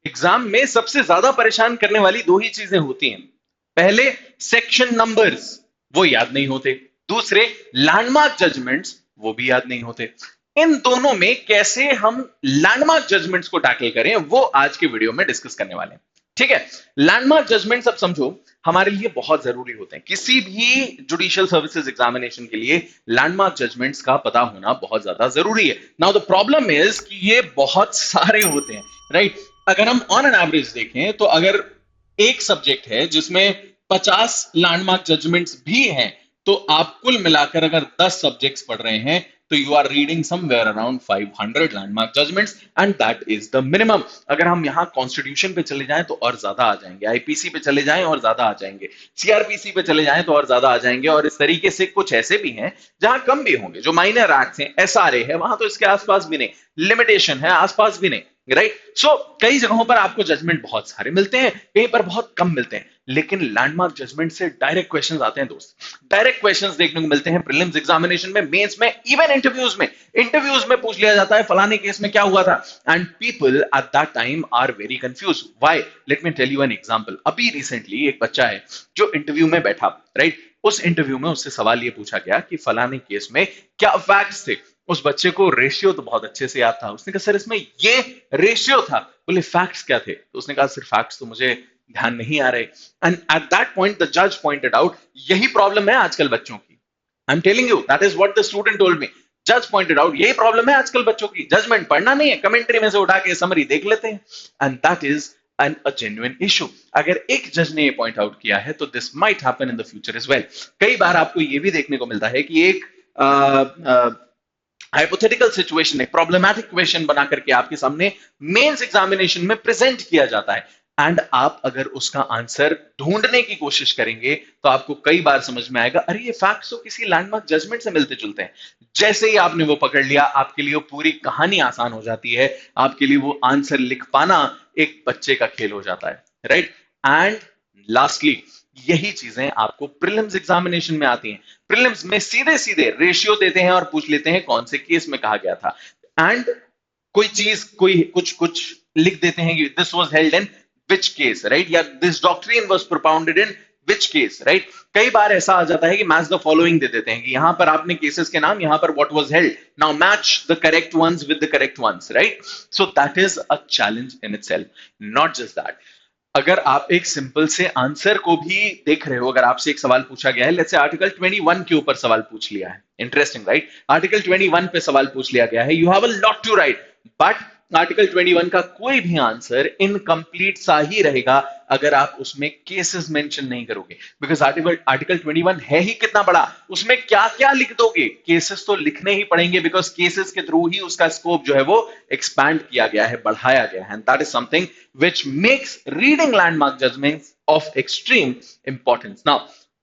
Exam में सबसे ज्यादा परेशान करने वाली दो ही चीजें होती हैं। पहले, सेक्शन नंबर्स, वो याद नहीं होते। दूसरे, लैंडमार्क जजमेंट्स, वो भी याद नहीं होते। इन दोनों में कैसे हम लैंडमार्क जजमेंट्स को टैकल करें, वो आज के वीडियो में डिस्कस करने वाले हैं। ठीक है। लैंडमार्क जजमेंट्स, अब समझो, हमारे लिए बहुत जरूरी होते हैं। किसी भी जुडिशियल सर्विसेज एग्जामिनेशन के लिए लैंडमार्क जजमेंट्स का पता होना बहुत ज्यादा जरूरी है। नाउ द प्रॉब्लम इज कि ये बहुत सारे होते हैं, राइट। अगर हम ऑन एन एवरेज देखें तो अगर एक सब्जेक्ट है जिसमें 50 लैंडमार्क जजमेंट्स भी हैं, तो आप कुल मिलाकर अगर 10 सब्जेक्ट्स पढ़ रहे हैं तो you are reading somewhere around 500 landmark judgments, and that is the minimum. अगर हम यहां कॉन्स्टिट्यूशन पे चले जाएं तो और ज्यादा आ जाएंगे, आईपीसी पे चले जाएं और ज्यादा आ जाएंगे, सीआरपीसी पे चले जाएं तो और ज्यादा आ जाएंगे, और इस तरीके से कुछ ऐसे भी हैं जहां कम भी होंगे। जो माइनर एक्ट्स हैं, एसआरए है, वहां तो इसके आसपास भी नहीं, लिमिटेशन है, आसपास भी नहीं, राइट। सो कई जगहों पर आपको जजमेंट बहुत सारे मिलते हैं, कहीं पर बहुत कम मिलते हैं, लेकिन लैंडमार्क जजमेंट से डायरेक्ट क्वेश्चंस आते हैं दोस्त। डायरेक्ट क्वेश्चंस देखने को मिलते हैं प्रीलिम्स एग्जामिनेशन में, मेंस में, इवन इंटरव्यूज में पूछ लिया जाता है फलाने केस में क्या हुआ था, and people at that time are very confuse. Why? Let me tell you an example. अभी रिसेंटली एक बच्चा है जो इंटरव्यू में बैठा, राइट। उस इंटरव्यू में उससे सवाल ये पूछा गया कि फलाने केस में क्या फैक्ट्स थे। उस बच्चे को रेशियो तो बहुत अच्छे से याद था। उसने कहा सर इसमें ये रेशियो था। बोले फैक्ट्स क्या थे? तो उसने कहा सर फैक्ट्स तो मुझे ध्यान नहीं आ रहे। And at that point the जज पॉइंटेड आउट, यही प्रॉब्लम है आजकल बच्चों की। I am telling you, that is what the student told me. जज पॉइंटेड आउट, यही प्रॉब्लम है आजकल बच्चों की। जजमेंट पढ़ना नहीं है, कमेंट्री में से उठा के समरी देख लेते हैं, and that is an a genuine issue. अगर एक जज ने ये पॉइंट आउट किया है तो this might happen in the future as well. कई बार आपको ये भी देखने को मिलता है कि एक हाइपोथेटिकल सिचुएशन, एक प्रॉब्लमैटिक क्वेश्चन बना करके आपके सामने मेंस एग्जामिनेशन में प्रेजेंट किया जाता है, एंड आप अगर उसका आंसर ढूंढने की कोशिश करेंगे तो आपको कई बार समझ में आएगा अरे ये फैक्ट्स तो किसी लैंडमार्क जजमेंट से मिलते जुलते हैं। जैसे ही आपने वो पकड़ लिया, आपके लिए वो पूरी कहानी आसान हो जाती है, आपके लिए वो आंसर लिख पाना एक बच्चे का खेल हो जाता है, राइट। एंड लास्टली, यही चीजें आपको प्रीलिम्स एग्जामिनेशन में आती हैं। प्रीलिम्स में सीधे सीधे रेशियो देते हैं और पूछ लेते हैं कौन से केस में कहा गया था, एंड कोई चीज, कोई कुछ कुछ लिख देते हैं कि this was held in which case, right, या this doctrine was propounded in which case, right. कई बार ऐसा आ जाता है कि मैच द फॉलोइंग दे देते हैं कि यहां पर आपने केसेस के नाम, यहां पर what was held, now match the correct ones with the correct ones, right. So that is a challenge in itself. Not just that, अगर आप एक सिंपल से आंसर को भी देख रहे हो, अगर आपसे एक सवाल पूछा गया है, लेट्स से आर्टिकल 21 के ऊपर सवाल पूछ लिया है, इंटरेस्टिंग, राइट। आर्टिकल 21 पे सवाल पूछ लिया गया है, you have a lot to write, but article 21 का कोई भी आंसर इनकम्प्लीट सा ही रहेगा अगर आप उसमें केसेस मेंशन नहीं करोगे। बिकॉज आर्टिकल 21 है ही कितना बड़ा, उसमें क्या क्या लिख दोगे? केसेस तो लिखने ही पड़ेंगे, बिकॉज केसेस के थ्रू ही उसका स्कोप जो है वो एक्सपैंड किया गया है, बढ़ाया गया है, and that is something which makes reading landmark judgments of extreme importance. Now,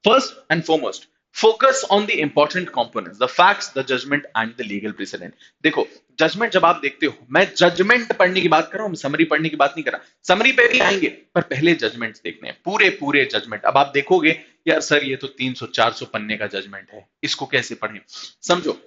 first and foremost, focus on the important components, the facts, the judgment and the legal precedent. देखो, जजमेंट जब आप देखते हो, मैं जजमेंट पढ़ने की बात कर रहा हूं, समरी पढ़ने की बात नहीं कर रहा। समरी पे भी आएंगे, पर पहले जजमेंट देखने हैं, पूरे पूरे जजमेंट। अब आप देखोगे यार सर ये तो 300-400 पन्ने का जजमेंट है, इसको कैसे पढ़ें? समझो,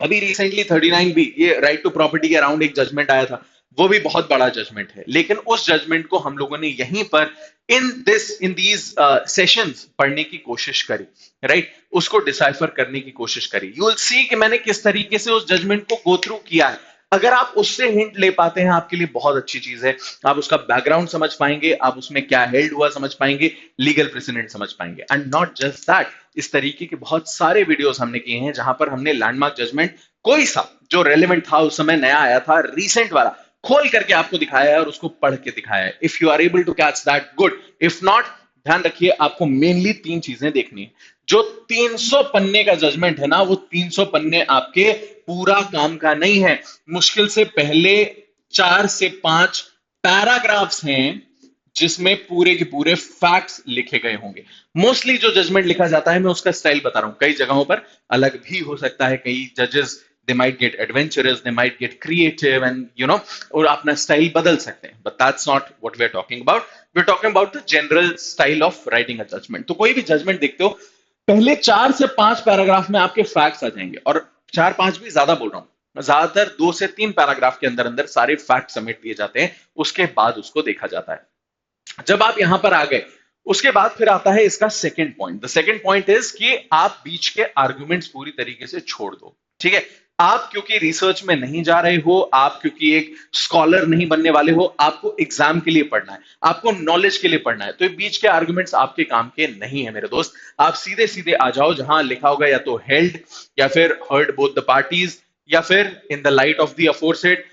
अभी रिसेंटली 39 भी, ये राइट टू प्रॉपर्टी के अराउंड एक जजमेंट आया था, वो भी बहुत बड़ा जजमेंट है, लेकिन उस जजमेंट को हम लोगों ने यहीं पर इन दीज सेशंस पढ़ने की कोशिश करी, राइट। उसको डिसाइफर करने की कोशिश करी। यू विल सी कि मैंने किस तरीके से उस जजमेंट को गो थ्रू किया है। अगर आप उससे हिंट ले पाते हैं, आपके लिए बहुत अच्छी चीज है। आप उसका बैकग्राउंड समझ पाएंगे, आप उसमें क्या हेल्ड हुआ समझ पाएंगे, लीगल प्रेसिडेंट समझ पाएंगे, एंड नॉट जस्ट दैट, इस तरीके के बहुत सारे वीडियोस हमने किए हैं जहां पर हमने लैंडमार्क जजमेंट कोई सा जो रेलेवेंट था, उस समय नया आया था, रीसेंट वाला, खोल करके आपको दिखाया है और उसको पढ़ के दिखाया है। If you are able to catch that, good. If not, ध्यान रखिए आपको मेनली 3 चीजें देखनी है। जो 300 पन्ने का जजमेंट है ना, वो 300 पन्ने आपके पूरा काम का नहीं है। मुश्किल से पहले 4 से 5 पैराग्राफ्स हैं जिसमें पूरे के पूरे फैक्ट्स लिखे गए होंगे। मोस्टली जो जजमेंट लिखा जाता है, मैं उसका स्टाइल बता रहा हूं, कई जगहों पर अलग भी हो सकता है। कई जजेस, they might get adventurous, they might get creative, and you know, और अपना स्टाइल बदल सकते हैं, but that's not what we are talking about. We are talking about the general style of writing a judgment. तो कोई भी judgement देखते हो, पहले 4 से 5 पैराग्राफ में आपके फैक्ट्स आ जाएंगे, और 4-5 भी ज्यादा बोल रहा हूं, ज्यादातर 2 से 3 पैराग्राफ के अंदर अंदर सारे फैक्ट समेट दिए जाते हैं, उसके बाद उसको देखा जाता है। जब आप यहां पर आ गए, उसके बाद फिर आता है इसका second point. The second point is कि आप बीच के आर्गुमेंट्स पूरी तरीके से छोड़ दो। ठीक है, आप क्योंकि रिसर्च में नहीं जा रहे हो, आप क्योंकि एक स्कॉलर नहीं बनने वाले हो, आपको एग्जाम के लिए पढ़ना है, आपको नॉलेज के लिए पढ़ना है, तो ये बीच के आर्गुमेंट्स आपके काम के नहीं है मेरे दोस्त। आप सीधे सीधे आ जाओ जहां लिखा होगा या तो हेल्ड, या फिर हर्ड बोथ द पार्टीज, या फिर in the light of the aforesaid.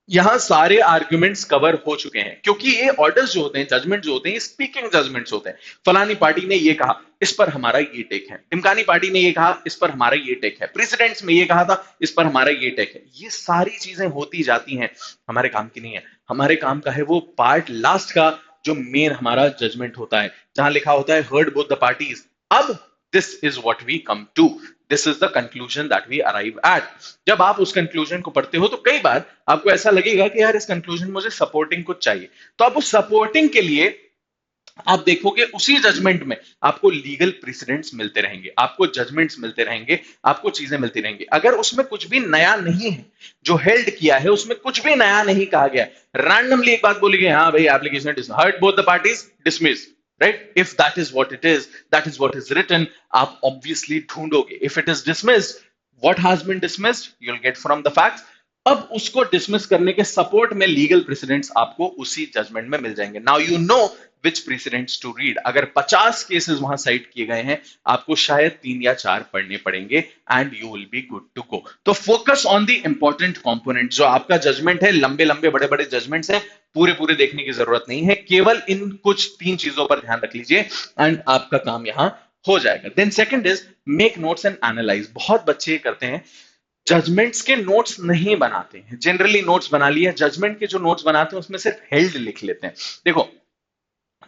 यहां सारे आर्गुमेंट्स कवर हो चुके हैं, क्योंकि ये ऑर्डर्स जो होते हैं, जजमेंट जो होते हैं, स्पीकिंग जजमेंट्स होते हैं। फलानी पार्टी ने ये कहा, इस पर हमारा ये टेक है, टिमकानी पार्टी ने ये कहा, इस पर हमारा ये टेक है, प्रेसिडेंट्स में ये कहा था, इस पर हमारा ये टेक है। ये सारी चीजें होती जाती हैं, हमारे काम की नहीं है। हमारे काम का है वो पार्ट लास्ट का, जो मेन हमारा जजमेंट होता है, जहां लिखा होता है हर्ड बोथ द पार्टीज। अब this is what we come to, this is the conclusion that we arrive at. जब आप उस कंक्लूजन को पढ़ते हो तो कई बार आपको ऐसा लगेगा कि यार इस कंक्लूजन मुझे सपोर्टिंग कुछ चाहिए, तो आप उस सपोर्टिंग के लिए आप देखोगे उसी जजमेंट में आपको लीगल प्रेसिडेंट्स मिलते रहेंगे, आपको जजमेंट्स मिलते रहेंगे, आपको चीजें मिलती रहेंगी। अगर उसमें कुछ भी नया नहीं है, जो हेल्ड किया है उसमें कुछ भी नया नहीं कहा गया, रैंडमली एक बात बोली गई, हाँ भाई application heard both the parties, dismiss, right? If that is what it is, that is what is written, आप ऑब्वियसली ढूंढोगे। If it is dismissed, what has been dismissed, you will get from the facts. अब उसको dismiss करने के support में legal presidents आपको उसी judgement में मिल जाएंगे। Now you know which precedents to read. अगर 50 केसेस वहां साइट किए गए हैं, आपको शायद 3 या 4 पढ़ने पड़ेंगे and you will be good to go. तो focus on the important component. जो आपका जजमेंट है, लंबे लंबे बड़े बड़े जजमेंट्स हैं, पूरे पूरे देखने की जरूरत नहीं है, केवल इन कुछ 3 चीजों पर ध्यान रख लीजिए एंड आपका काम यहां हो जाएगा। Then second is make notes and analyse. बहुत बच्चे ये करते हैं, जजमेंट्स के नोट्स नहीं बनाते हैं। जनरली नोट्स बना लिया, जजमेंट के जो नोट्स बनाते हैं उसमें सिर्फ हेल्ड लिख लेते हैं। देखो,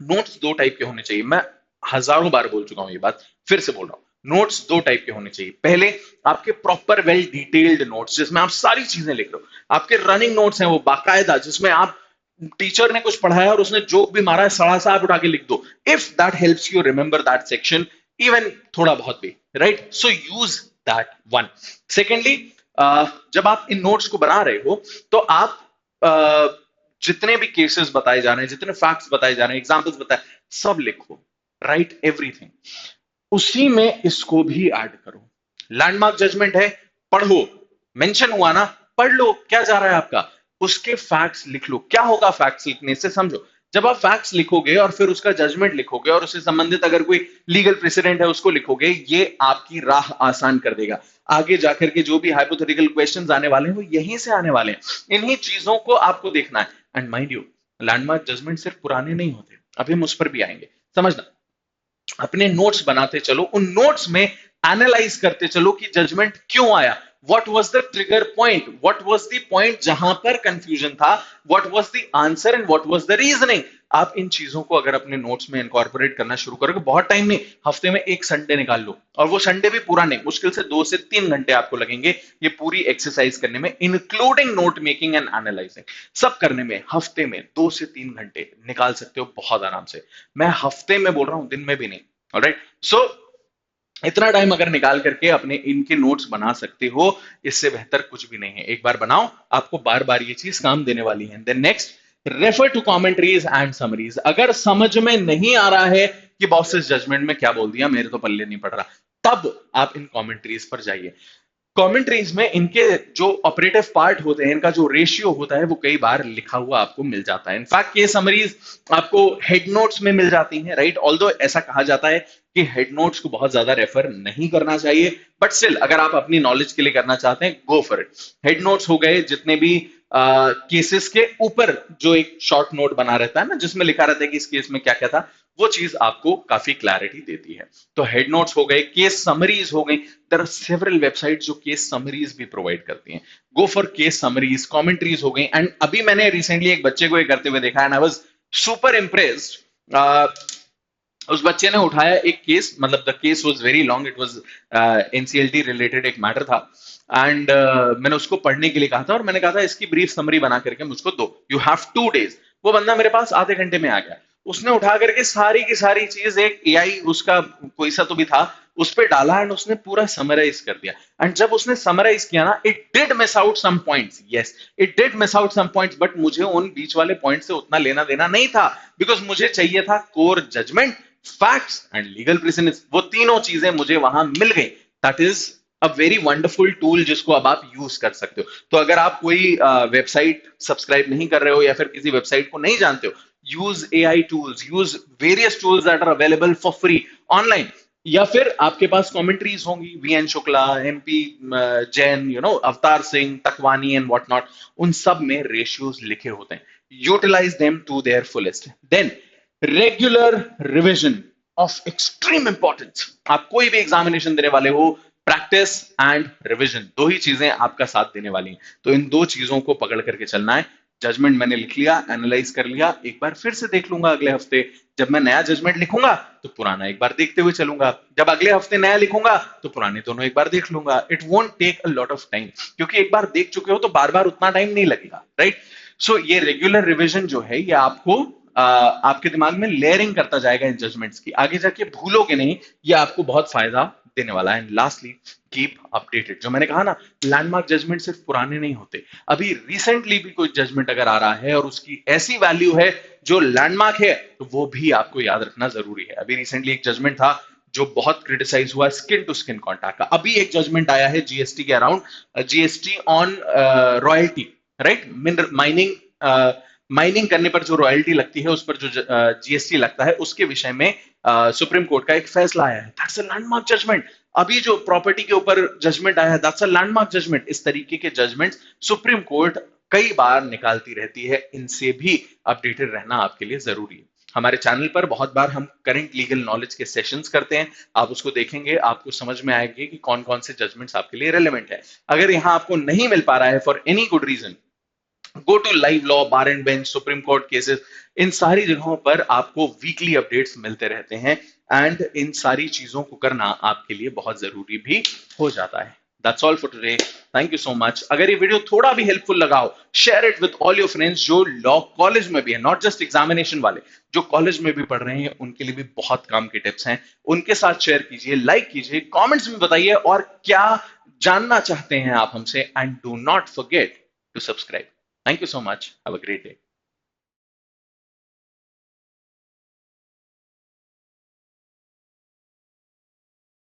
नोट्स 2 टाइप के होने चाहिए। मैं हजारों बार बोल चुका हूं ये बात, फिर से बोल रहा हूं। नोट्स 2 टाइप के होने चाहिए। पहले आपके प्रॉपर वेल डिटेल्ड नोट्स, जिसमें आप सारी चीजें लिख रहे हो। आपके रनिंग नोट्स हैं वो बाकायदा, जिसमें आप टीचर ने कुछ पढ़ाया और उसने जोक भी मारा है, सड़ा सा आप उठा के लिख दो। If that helps you remember that section, even थोड़ा बहुत भी, right? So use that one. Secondly, जब आप इन नोट्स को बना रहे हो तो आप जितने भी केसेस बताए जा रहे हैं, जितने फैक्ट्स बताए जा रहे हैं, एग्जांपल्स बताए, सब लिखो, राइट एवरीथिंग। उसी में इसको भी ऐड करो। लैंडमार्क जजमेंट है, पढ़ो, मेंशन हुआ ना, पढ़ लो, क्या जा रहा है आपका, उसके फैक्ट्स लिख लो। क्या होगा फैक्ट्स लिखने से, समझो। जब आप फैक्ट्स लिखोगे और फिर उसका जजमेंट लिखोगे और उससे संबंधित अगर कोई लीगल प्रेसिडेंट है उसको लिखोगे, ये आपकी राह आसान कर देगा। आगे जाकर के जो भी हाइपोथेटिकल क्वेश्चंस आने वाले हैं वो यहीं से आने वाले हैं। इन्हीं चीजों को आपको देखना है। And mind you, landmark judgment सिर्फ पुराने नहीं होते, अभी हम उस पर भी आएंगे, समझना। अपने नोट्स बनाते चलो, उन नोट्स में एनालाइज करते चलो कि जजमेंट क्यों आया, what was the trigger point, what was the point जहां पर कंफ्यूजन था, what was the answer and what was the reasoning. आप इन चीजों को अगर अपने नोट्स में इनकॉर्पोरेट करना शुरू करोगे, बहुत टाइम नहीं, हफ्ते में एक संडे निकाल लो, और वो संडे भी पूरा नहीं, मुश्किल से 2 से 3 घंटे आपको लगेंगे ये पूरी एक्सरसाइज करने में, including note making and analysing. सब करने में हफ्ते में 2 से 3 घंटे निकाल सकते हो बहुत आराम से। मैं हफ्ते में बोल रहा हूं, दिन में भी नहीं। ऑलराइट, सो इतना टाइम अगर निकाल करके अपने इनके नोट्स बना सकते हो, इससे बेहतर कुछ भी नहीं है। एक बार बनाओ, आपको बार बार ये चीज काम देने वाली है। Then next, refer to commentaries and summaries. अगर समझ में नहीं आ रहा है कि बॉसेस जजमेंट में क्या बोल दिया, मेरे तो पल्ले नहीं पड़ रहा, तब आप इन कमेंट्रीज पर जाइए। कमेंट्रीज में इनके जो ऑपरेटिव पार्ट होते हैं, इनका जो रेशियो होता है, वो कई बार लिखा हुआ आपको मिल जाता है। इनफैक्ट ये समरीज आपको हेड नोट्स में मिल जाती हैं, राइट? ऑल्दो ऐसा कहा जाता है कि हेड नोट्स को बहुत ज्यादा रेफर नहीं करना चाहिए, बट स्टिल अगर आप अपनी नॉलेज के लिए करना चाहते हैं, go for it. Head notes हो गए जितने भी केसेस के ऊपर जो एक शॉर्ट नोट बना रहता है ना, जिसमें लिखा रहता है कि इस केस में क्या क्या था, वो चीज आपको काफी क्लैरिटी देती है। तो हेड नोट्स हो गए, केस समरीज हो गई। देयर आर सेवरल वेबसाइट्स जो केस समरीज भी प्रोवाइड करती हैं। Go for case summaries, commentaries हो गई। एंड अभी मैंने रिसेंटली एक बच्चे को ये करते हुए देखा, and I was super impressed. उस बच्चे ने उठाया एक केस, मतलब the case was very long, it was NCLT related एक मैटर था। एंड मैंने उसको पढ़ने के लिए कहा था और मैंने कहा था इसकी ब्रीफ समरी बना करके मुझको दो, यू हैव 2 days। वो बंदा मेरे पास आधे घंटे में आ गया। उसने उठा करके सारी की सारी चीज एक एआई उसका कोई सा तो भी था उस पे डाला एंड उसने पूरा समराइज कर दिया। एंड जब उसने समराइज किया ना, it did miss out some points, yes it did miss out some points, but मुझे उन बीच वाले पॉइंट से उतना लेना देना नहीं था, बिकॉज मुझे चाहिए था core judgment, facts and legal precedents. वो तीनों चीजें मुझे वहां मिल गई। That is a very wonderful tool जिसको अब आप यूज कर सकते हो। तो अगर आप कोई वेबसाइट सब्सक्राइब नहीं कर रहे हो या फिर किसी वेबसाइट को नहीं जानते हो, use AI tools, use various tools that are available for free online. या फिर आपके पास कमेंट्रीज होंगी, VN Shukla, MP Jain, Avtar Singh, Takwani and what not, उन सब में रेशियोज लिखे होते हैं। Utilise them to their fullest. Then regular revision of extreme importance. आप कोई भी एग्जामिनेशन देने वाले हो, प्रैक्टिस एंड रिविजन दो ही चीजें आपका साथ देने वाली हैं। तो इन दो चीजों को पकड़ करके चलना है। जजमेंट मैंने लिख लिया, एनालाइज कर लिया, एक बार फिर से देख लूंगा अगले हफ्ते। जब मैं नया जजमेंट लिखूंगा तो पुराना एक बार देखते हुए चलूंगा, जब अगले हफ्ते नया लिखूंगा तो पुराने दोनों एक बार देख लूंगा। It won't take a lot of time, क्योंकि एक बार देख चुके हो तो बार बार उतना टाइम नहीं लगेगा, राइट। सो ये रेगुलर रिविजन जो है ये आपको आपके दिमाग में लेयरिंग करता जाएगा इन जजमेंट्स की, आगे जाके भूलोगे नहीं, ये आपको बहुत फायदा देने वाला है। And lastly, keep updated. जो मैंने कहा ना, लैंडमार्क जजमेंट सिर्फ पुराने नहीं होते, अभी रिसेंटली भी कोई जजमेंट अगर आ रहा है और उसकी ऐसी वैल्यू है जो लैंडमार्क है, तो वो भी आपको याद रखना जरूरी है। अभी रिसेंटली एक जजमेंट था जो बहुत क्रिटिसाइज हुआ, स्किन टू स्किन कॉन्टैक्ट का। अभी एक जजमेंट आया है जीएसटी के around, GST on royalty, right, mining करने पर जो रॉयल्टी लगती है, उस पर जो जीएसटी लगता है, उसके विषय में सुप्रीम कोर्ट का एक फैसला आया है। That's a landmark judgment. अभी जो प्रॉपर्टी के ऊपर जजमेंट आया है, दैट्स अ लैंडमार्क जजमेंट। इस तरीके के जजमेंट सुप्रीम कोर्ट कई बार निकालती रहती है, इनसे भी अपडेटेड रहना आपके लिए जरूरी है। हमारे चैनल पर बहुत बार हम करंट लीगल नॉलेज के सेशंस करते हैं, आप उसको देखेंगे, आपको समझ में आएगी कि कौन कौन से जजमेंट्स आपके लिए रेलेवेंट है। अगर यहां आपको नहीं मिल पा रहा है for any good reason, go to live law, bar and bench, supreme court cases, इन सारी जगहों पर आपको वीकली अपडेट्स मिलते रहते हैं। एंड इन सारी चीजों को करना आपके लिए बहुत जरूरी भी हो जाता है। That's all for today, thank you so much. अगर ये वीडियो थोड़ा भी हेल्पफुल लगा हो, share it with all your friends जो लॉ कॉलेज में भी है, नॉट जस्ट एग्जामिनेशन वाले, जो कॉलेज में भी पढ़ रहे हैं, उनके लिए भी बहुत काम की टिप्स हैं। उनके साथ शेयर कीजिए, लाइक कीजिए, कमेंट्स में बताइए और क्या जानना चाहते हैं आप हमसे। And do not forget to subscribe. Thank you so much. Have a great day.